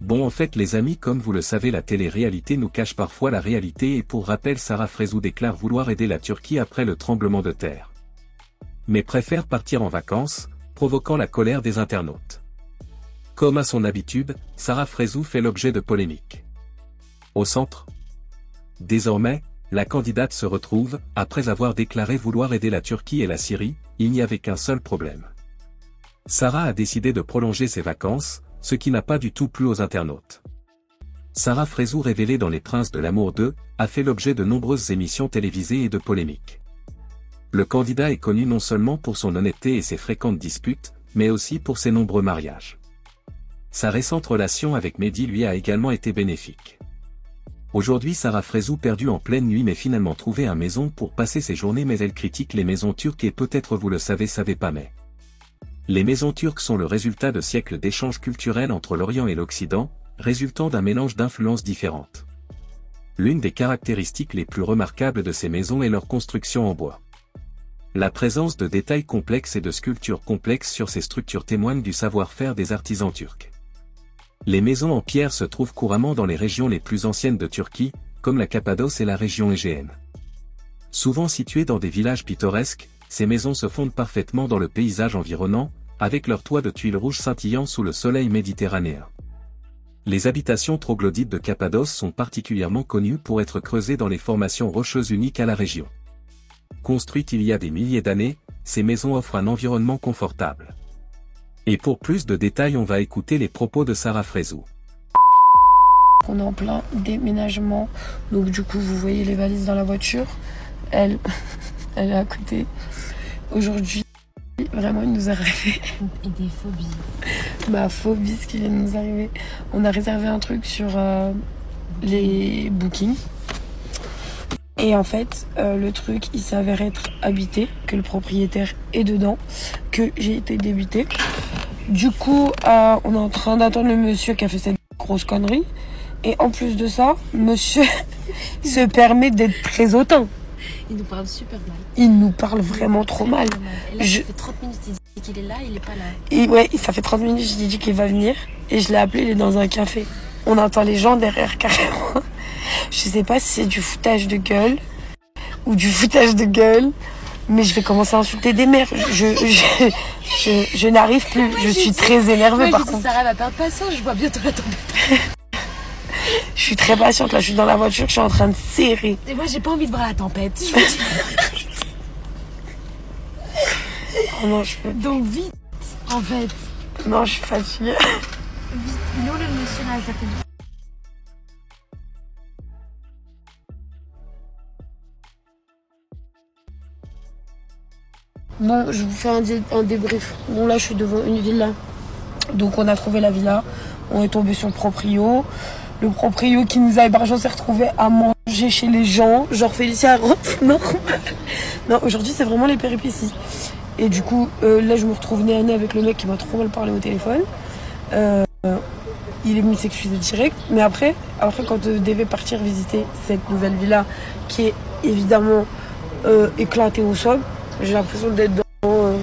Bon en fait les amis comme vous le savez la télé-réalité nous cache parfois la réalité et pour rappel Sarah Frézou déclare vouloir aider la Turquie après le tremblement de terre. Mais préfère partir en vacances, provoquant la colère des internautes. Comme à son habitude, Sarah Frézou fait l'objet de polémiques. Au centre. Désormais, la candidate se retrouve, après avoir déclaré vouloir aider la Turquie et la Syrie, il n'y avait qu'un seul problème. Sarah a décidé de prolonger ses vacances, ce qui n'a pas du tout plu aux internautes. Sarah Frézou révélée dans Les Princes de l'amour 2, a fait l'objet de nombreuses émissions télévisées et de polémiques. Le candidat est connu non seulement pour son honnêteté et ses fréquentes disputes, mais aussi pour ses nombreux mariages. Sa récente relation avec Mehdi lui a également été bénéfique. Aujourd'hui Sarah Frézou perdue en pleine nuit mais finalement trouvé une maison pour passer ses journées mais elle critique les maisons turques et peut-être vous le savez pas mais. Les maisons turques sont le résultat de siècles d'échanges culturels entre l'Orient et l'Occident, résultant d'un mélange d'influences différentes. L'une des caractéristiques les plus remarquables de ces maisons est leur construction en bois. La présence de détails complexes et de sculptures complexes sur ces structures témoigne du savoir-faire des artisans turcs. Les maisons en pierre se trouvent couramment dans les régions les plus anciennes de Turquie, comme la Cappadoce et la région égéenne. Souvent situées dans des villages pittoresques, ces maisons se fondent parfaitement dans le paysage environnant, avec leurs toits de tuiles rouges scintillant sous le soleil méditerranéen. Les habitations troglodytes de Cappadoce sont particulièrement connues pour être creusées dans les formations rocheuses uniques à la région. Construites il y a des milliers d'années, ces maisons offrent un environnement confortable. Et pour plus de détails on va écouter les propos de Sarah Frézou. On est en plein déménagement, donc du coup vous voyez les valises dans la voiture, elle est à côté. Aujourd'hui, vraiment il nous est arrivé. Et des phobies. Ma phobie, ce qui vient de nous arriver. On a réservé un truc sur les bookings. Et en fait, le truc, il s'avère être habité, que le propriétaire est dedans, que j'ai été débutée. Du coup, on est en train d'attendre le monsieur qui a fait cette grosse connerie. Et en plus de ça, monsieur se permet d'être très hautain. Il nous parle super mal. Il nous parle vraiment trop mal. Et là, ça fait 30 minutes, il dit qu'il est là, il est pas là. Et ouais, ça fait 30 minutes, je lui ai dit qu'il va venir. Et je l'ai appelé, il est dans un café. On entend les gens derrière carrément. Je sais pas si c'est du foutage de gueule ou du foutage de gueule, mais je vais commencer à insulter des mères. Je n'arrive plus. Je suis très énervée par contre. Sarah va perdre patience, je vois bientôt la tempête. Je suis très patiente, là je suis dans la voiture, je suis en train de serrer. Et moi j'ai pas envie de voir la tempête. Je vous dis. Oh non, je peux. Donc vite, en fait. Non, je suis fatiguée. Vite, nous le monsieur là, ça fait. Bon, je vous fais un débrief. Bon, là je suis devant une villa. Donc on a trouvé la villa, on est tombé sur le proprio. Le proprio qui nous a hébergé, on s'est retrouvé à manger chez les gens. Genre Félicia rentre normal. Non, aujourd'hui c'est vraiment les péripéties. Et du coup, là je me retrouve nez à nez avec le mec qui m'a trop mal parlé au téléphone. Il est venu s'excuser direct. Mais après quand je devais partir visiter cette nouvelle villa qui est évidemment éclatée au sol, j'ai l'impression d'être dans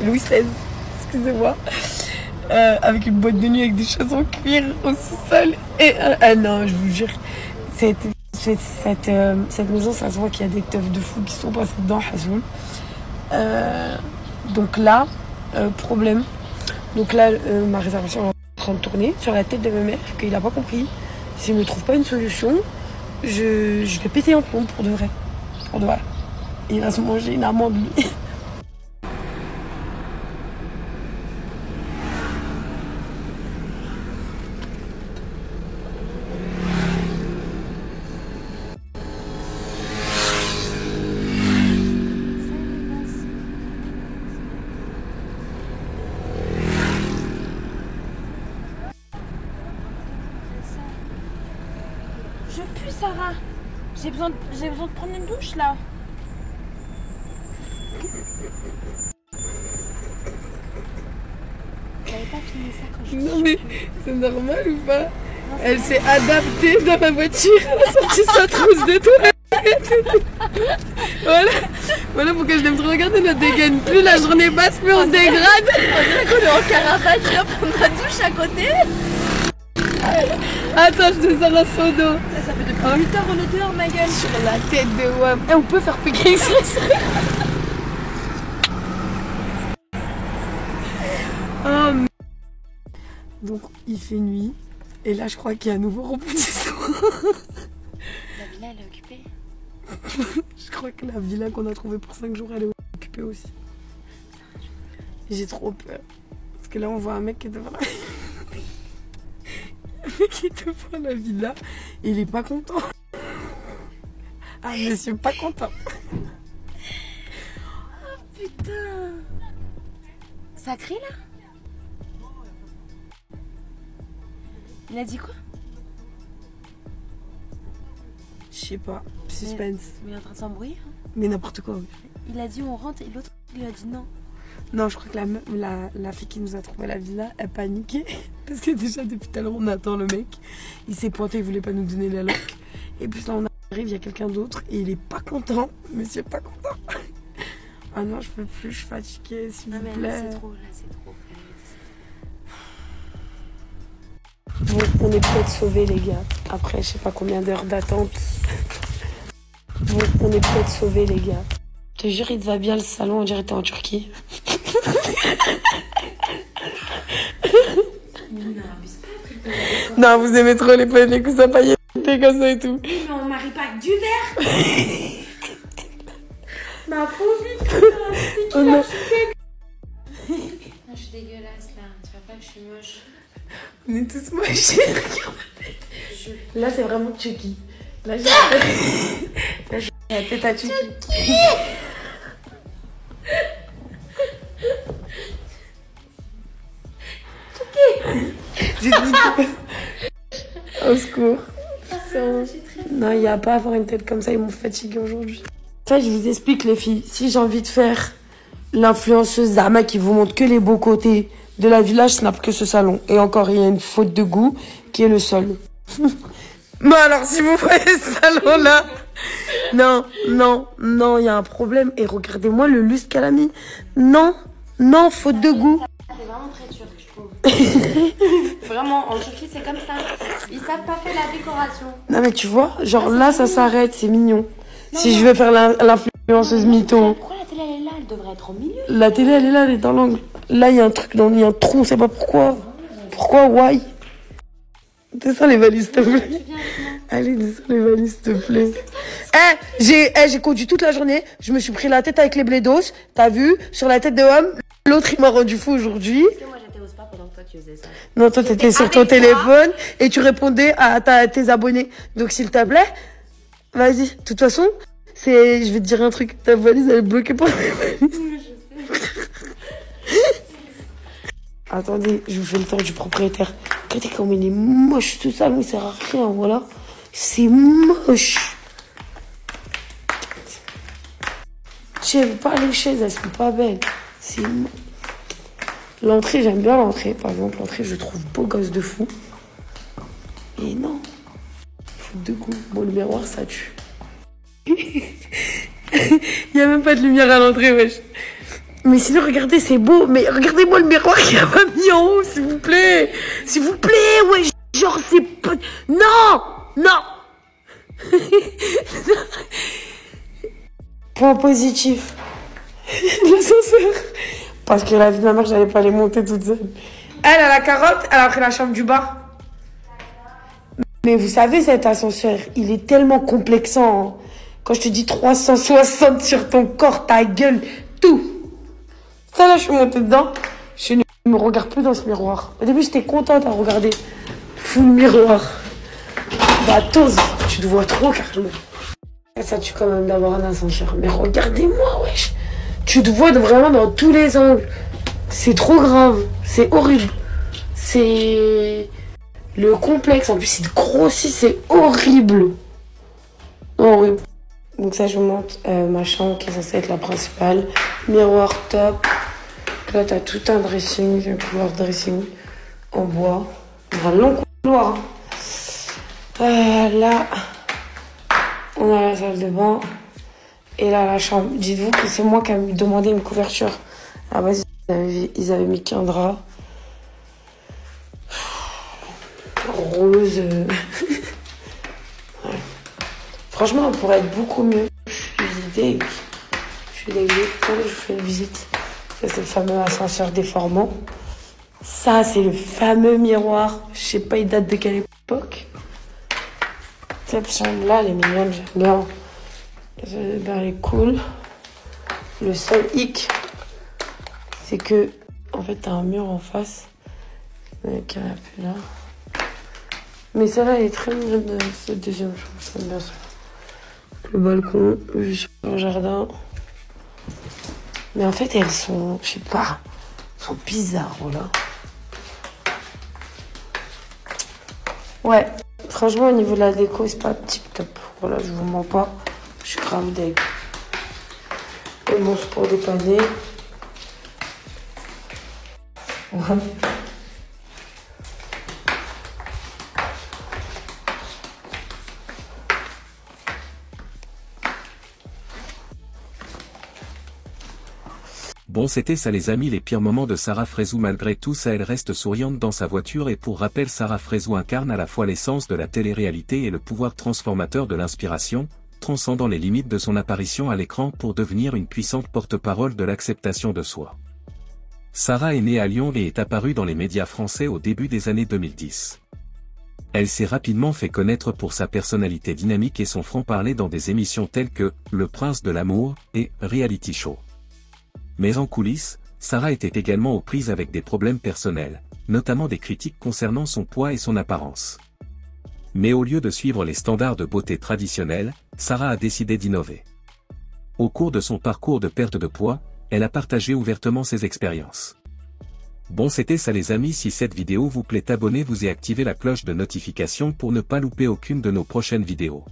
Louis XVI, excusez-moi. Avec une boîte de nuit avec des choses en cuir au sous-sol. Et non, je vous jure, cette maison, ça se voit qu'il y a des teufs de fous qui sont passés dedans. Donc là, problème. Donc là, ma réservation est en train de tourner sur la tête de ma mère, qu'il n'a pas compris. S'il ne trouve pas une solution, je vais péter un plomb pour de vrai. Pour de vrai. Il va se manger une amende, lui. Je pue, Sarah. J'ai besoin de prendre une douche là. J'avais pas filmé ça quand je. Non mais c'est normal ou pas? Non, elle s'est adaptée dans ma voiture, elle a sorti sa trousse de toilette. Voilà pourquoi je l'aime trop. Regarder notre dégaine. Plus la journée passe, plus on se dégrade. On dirait qu'on est en caravane, je viens prendre ma douche à côté. Attends, je te sors un seau d'eau. Ça fait depuis 8 heures on est dehors, ma gueule. Sur la tête de WAM. Eh, on peut faire Pékin Express. Oh, donc, il fait nuit. Et là, je crois qu'il y a un nouveau rebondissement. La villa, elle est occupée. Je crois que la villa qu'on a trouvée pour 5 jours, elle est occupée aussi. J'ai trop peur. Parce que là, on voit un mec qui est devant la... Un mec qui est devant la villa. Et il est pas content. Ah, monsieur, pas content. Oh putain. Ça crie là? Il a dit quoi? Je sais pas. Suspense. Mais il est en train de s'embrouiller. Hein. Mais n'importe quoi. Oui. Il a dit on rentre et l'autre lui a dit non. Non, je crois que la fille qui nous a trouvé la villa, elle paniquait. Parce que déjà, depuis tout à l'heure, on attend le mec. Il s'est pointé, il voulait pas nous donner la loque. Et puis là, on arrive, il y a quelqu'un d'autre et il est pas content. Monsieur est pas content. Ah non, je peux plus, je suis fatiguée, s'il vous plaît. Là, c'est trop, là, c'est trop. Bon, on est peut-être sauvés, les gars. Après, je sais pas combien d'heures d'attente. Bon, on est peut-être sauvés, les gars. Je te jure, il te va bien le salon, on dirait que t'es en Turquie. Non, vous aimez trop les coussins pailletés comme ça et tout. Mais on marie pas que du verre. Ma phobie, c'est qui l'a acheté? Je suis dégueulasse là, tu vois pas que je suis moche. On est tous moches. Là, c'est vraiment Chucky. Là, j'ai la tête à Chucky. J'ai dit... Au secours. Non, il n'y a pas à avoir une tête comme ça, ils m'ont fatiguée aujourd'hui. En fait, je vous explique les filles, si j'ai envie de faire l'influenceuse Zama qui vous montre que les beaux côtés de la villa, je snap que ce salon. Et encore, il y a une faute de goût qui est le sol. Mais alors, si vous voyez ce salon-là... Non, il y a un problème. Et regardez-moi le lustre qu'elle a mis. Non, faute de goût. C'est vraiment très turc, je trouve. Vraiment, en Turquie, c'est comme ça. Ils savent pas faire la décoration. Non, mais tu vois, genre là, ça s'arrête, c'est mignon. Si je veux faire l'influenceuse mytho. Pourquoi la télé, elle est là? Elle devrait être au milieu. La télé, elle est là, elle est dans l'angle. Là, il y a un truc, il y a un trou, on sait pas pourquoi. Pourquoi, why? Descends les valises, s'il te plaît. Allez, descends les valises, s'il te plaît. J'ai conduit toute la journée. Je me suis pris la tête avec les blédos. T'as vu? Sur la tête de homme. L'autre, il m'a rendu fou aujourd'hui. Parce que moi, j'étais au spa pendant que toi, tu faisais ça. Non, toi, t'étais sur ton téléphone et tu répondais à tes abonnés. Donc, s'il te plaît, vas-y. De toute façon, je vais te dire un truc. Ta valise, elle est bloquée par mes valises. Attendez, je vous fais le tour du propriétaire. Regardez comme il est moche, tout ça, il sert à rien, voilà. C'est moche. J'aime pas les chaises, elles sont pas belles. C'est moche. L'entrée, j'aime bien l'entrée. Par exemple, l'entrée, je trouve beau gosse de fou. Et non. Faute de goût. Bon, le miroir, ça tue. Il n'y a même pas de lumière à l'entrée, wesh. Mais sinon, regardez, c'est beau. Mais regardez-moi le miroir qu'il a pas mis en haut, s'il vous plaît. S'il vous plaît, wesh. Genre, c'est pas... Non. Point positif. L'ascenseur. Parce que la vie de ma mère, j'allais pas les monter toute seule. Elle a la carotte, elle a pris la chambre du bas. Mais vous savez, cet ascenseur, il est tellement complexant. Quand je te dis 360 sur ton corps, ta gueule, tout. Ça, là, je suis montée dedans. Je ne me regarde plus dans ce miroir. Au début, j'étais contente à regarder. Full miroir. Bah, tous, tu te vois trop, Carlo. Ça tue quand même d'avoir un ascenseur. Mais regardez-moi, wesh. Tu te vois vraiment dans tous les angles. C'est trop grave. C'est horrible. C'est... Le complexe, en plus, il grossit. C'est horrible. Horrible. Donc ça, je vous montre ma chambre qui est censée être la principale. Miroir top. Là, t'as tout un dressing, un couloir dressing en bois. Un long couloir. Là, on a la salle de bain. Et là, la chambre. Dites-vous que c'est moi qui ai demandé une couverture. À la base, ils avaient mis qu'un drap. rose. Ouais. Franchement, on pourrait être beaucoup mieux. Je suis dégueu. Je suis dégueu. Attendez, je vous fais une visite. Ça, c'est le fameux ascenseur déformant. Ça, c'est le fameux miroir. Je sais pas, il date de quelle époque. Cette chambre-là, elle est mignonne, j'aime bien. Elle est cool. Le seul hic, c'est que, en fait, t'as un mur en face. Le canapé là. Mais celle-là, elle est très mignonne, cette deuxième chambre. J'aime bien ça. Le balcon, vue sur le jardin. Mais en fait, elles sont, je sais pas, elles sont bizarres, voilà. Ouais, franchement, au niveau de la déco, c'est pas tip top. Voilà, je vous mens pas. Je suis grave deg. Et bon, c'est pour dépanner. Ouais. Bon, c'était ça les amis, les pires moments de Sarah Frézou. Malgré tout ça, elle reste souriante dans sa voiture et pour rappel, Sarah Frézou incarne à la fois l'essence de la télé-réalité et le pouvoir transformateur de l'inspiration, transcendant les limites de son apparition à l'écran pour devenir une puissante porte-parole de l'acceptation de soi. Sarah est née à Lyon et est apparue dans les médias français au début des années 2010. Elle s'est rapidement fait connaître pour sa personnalité dynamique et son franc-parler dans des émissions telles que Le Prince de l'amour et Reality Show. Mais en coulisses, Sarah était également aux prises avec des problèmes personnels, notamment des critiques concernant son poids et son apparence. Mais au lieu de suivre les standards de beauté traditionnels, Sarah a décidé d'innover. Au cours de son parcours de perte de poids, elle a partagé ouvertement ses expériences. Bon, c'était ça les amis, si cette vidéo vous plaît, abonnez-vous et activez la cloche de notification pour ne pas louper aucune de nos prochaines vidéos.